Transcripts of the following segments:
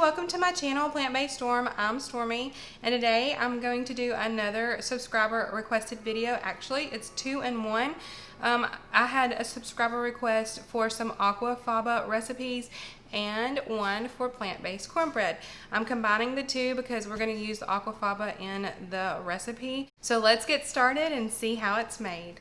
welcome to my channel, Plant-Based Storm. I'm Stormy, and today I'm going to do another subscriber requested video. Actually, it's 2 in 1. I had a subscriber request for some aquafaba recipes and one for plant-based cornbread. I'm combining the two because we're going to use the aquafaba in the recipe. So let's get started and see how it's made.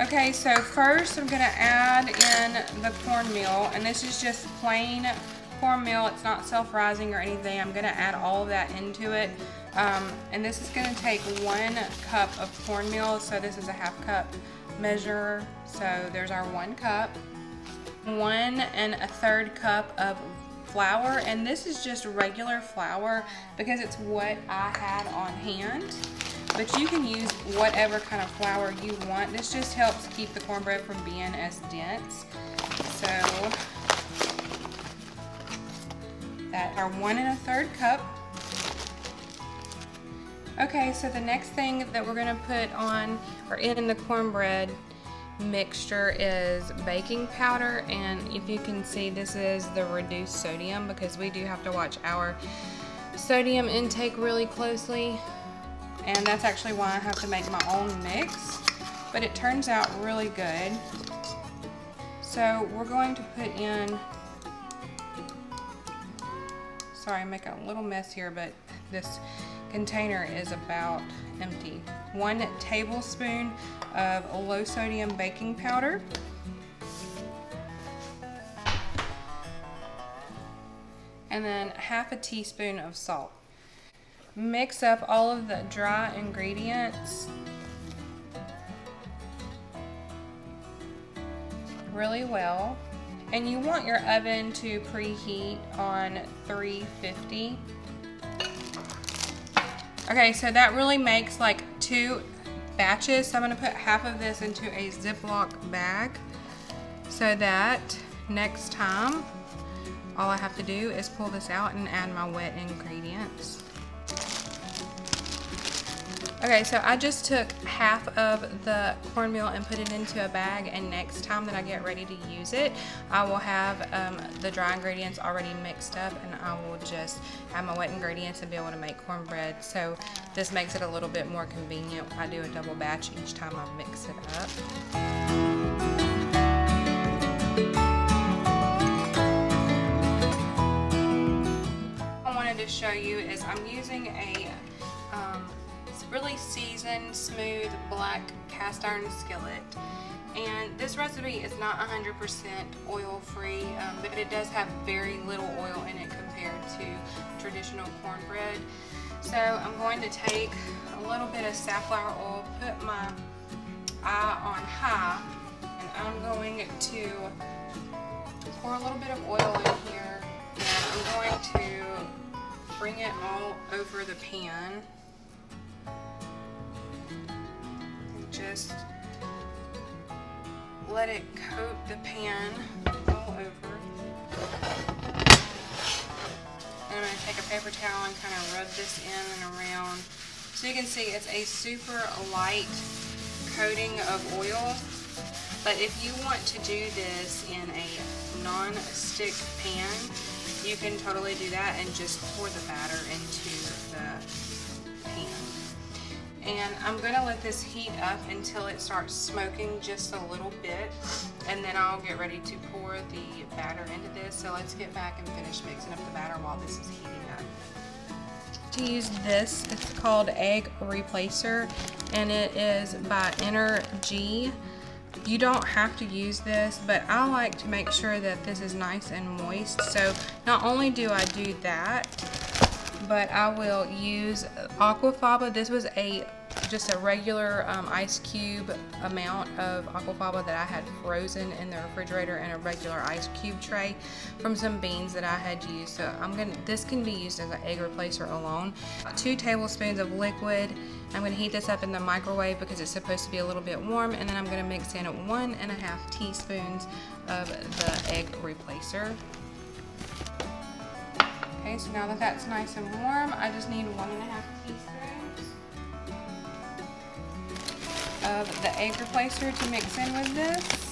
Okay, so first I'm going to add in the cornmeal, and this is just plain cornmeal. It's not self-rising or anything. I'm going to add all of that into it, and this is going to take 1 cup of cornmeal, so this is a 1/2 cup measure. So there's our 1 cup, 1 1/3 cup of flour, and this is just regular flour because it's what I had on hand. But you can use whatever kind of flour you want. This just helps keep the cornbread from being as dense. So that are 1 1/3 cup. Okay, so the next thing that we're gonna put on or in the cornbread mixture is baking powder, and if you can see, this is the reduced sodium because we do have to watch our sodium intake really closely. And that's actually why I have to make my own mix, but it turns out really good. So we're going to put in, sorry, I'm making a little mess here, but this container is about empty. 1 tablespoon of low sodium baking powder. And then 1/2 teaspoon of salt. Mix up all of the dry ingredients really well, and you want your oven to preheat on 350. Okay, so that really makes like 2 batches, so I'm going to put 1/2 of this into a Ziploc bag so that next time all I have to do is pull this out and add my wet ingredients. Okay, so I just took 1/2 of the cornmeal and put it into a bag, and next time that I get ready to use it, I will have the dry ingredients already mixed up, and I will just add my wet ingredients and be able to make cornbread. So this makes it a little bit more convenient. I do a double batch each time I mix it up. What I wanted to show you is I'm using a really seasoned, smooth, black cast iron skillet. And this recipe is not 100% oil free, but it does have very little oil in it compared to traditional cornbread. So I'm going to take a little bit of safflower oil, put my eye on high, and I'm going to pour a little bit of oil in here, and I'm going to bring it all over the pan. Just let it coat the pan all over. And I'm going to take a paper towel and kind of rub this in and around. So you can see it's a super light coating of oil. But if you want to do this in a non-stick pan, you can totally do that and just pour the batter into the pan. And I'm going to let this heat up until it starts smoking just a little bit, and then I'll get ready to pour the batter into this. So let's get back and finish mixing up the batter while this is heating up. To use this, it's called Egg Replacer, and it is by ENERG. You don't have to use this, but I like to make sure that this is nice and moist. So not only do I do that, but I will use aquafaba. This was a just a regular ice cube amount of aquafaba that I had frozen in the refrigerator, and a regular ice cube tray from some beans that I had used. So this can be used as an egg replacer alone. 2 tablespoons of liquid. I'm going to heat this up in the microwave because it's supposed to be a little bit warm, and then I'm going to mix in 1.5 teaspoons of the egg replacer. Okay, so now that that's nice and warm, I just need 1.5 teaspoons of the egg replacer to mix in with this.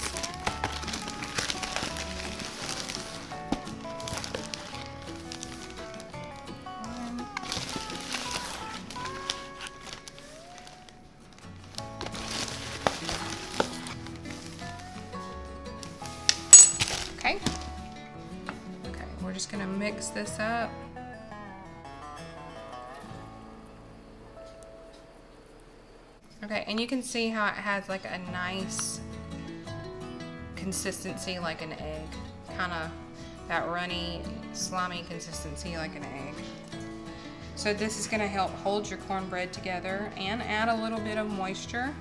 Okay. Okay, we're just gonna mix this up. Okay, and you can see how it has like a nice consistency like an egg. Kind of that runny, slimy consistency like an egg. So this is gonna help hold your cornbread together and add a little bit of moisture.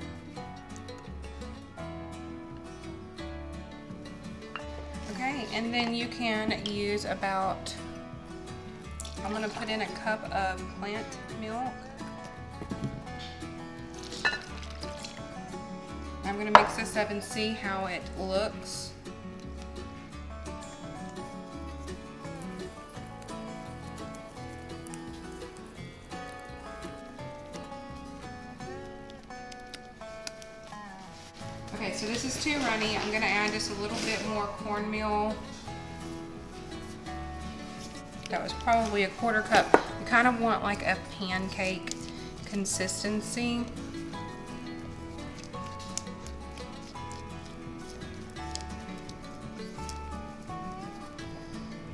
Okay, and then you can use about, I'm gonna put in a cup of plant milk. I'm gonna mix this up and see how it looks. Okay, so this is too runny. I'm gonna add just a little bit more cornmeal. That was probably a 1/4 cup. You kind of want like a pancake consistency.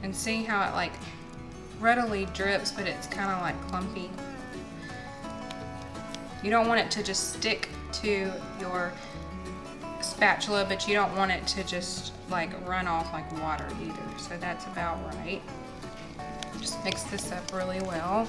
And see how it like readily drips, but it's kind of like clumpy. You don't want it to just stick to your spatula, but you don't want it to just like run off like water either. So that's about right. Just mix this up really well.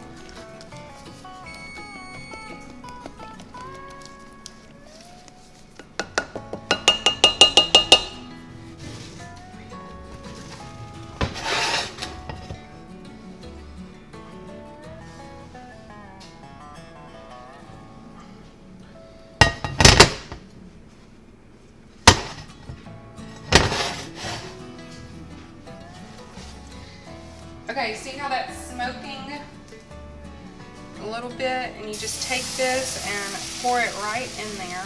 Okay, see how that's smoking a little bit, and you just take this and pour it right in there.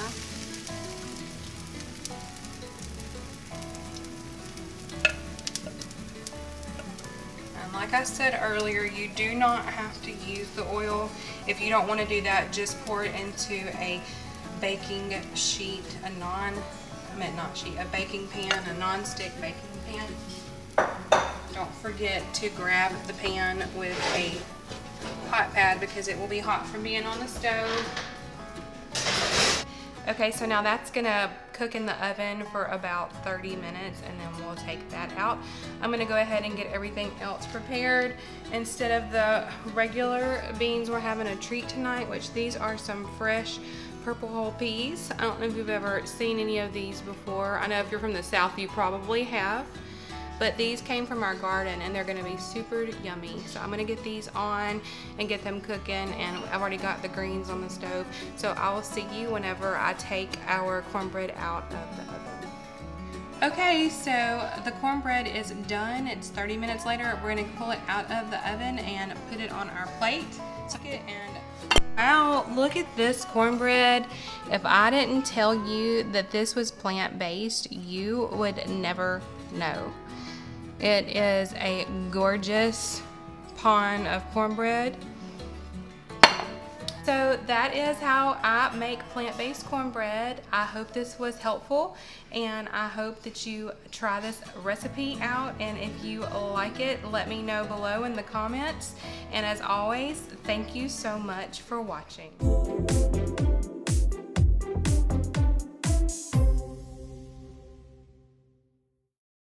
And like I said earlier, you do not have to use the oil. If you don't want to do that, just pour it into a baking sheet, a baking pan, a non-stick baking pan. Don't forget to grab the pan with a hot pad because it will be hot from being on the stove. Okay, so now that's gonna cook in the oven for about 30 minutes, and then we'll take that out. I'm gonna go ahead and get everything else prepared. Instead of the regular beans, we're having a treat tonight, which these are some fresh purple whole peas. I don't know if you've ever seen any of these before. I know if you're from the South, you probably have. But these came from our garden, and they're gonna be super yummy. So I'm gonna get these on and get them cooking, and I've already got the greens on the stove. So I will see you whenever I take our cornbread out of the oven. Okay, so the cornbread is done. It's 30 minutes later. We're gonna pull it out of the oven and put it on our plate. Wow, look at this cornbread. If I didn't tell you that this was plant-based, you would never know. It is a gorgeous pan of cornbread. So that is how I make plant-based cornbread. I hope this was helpful, and I hope that you try this recipe out, and if you like it, let me know below in the comments. And as always, thank you so much for watching.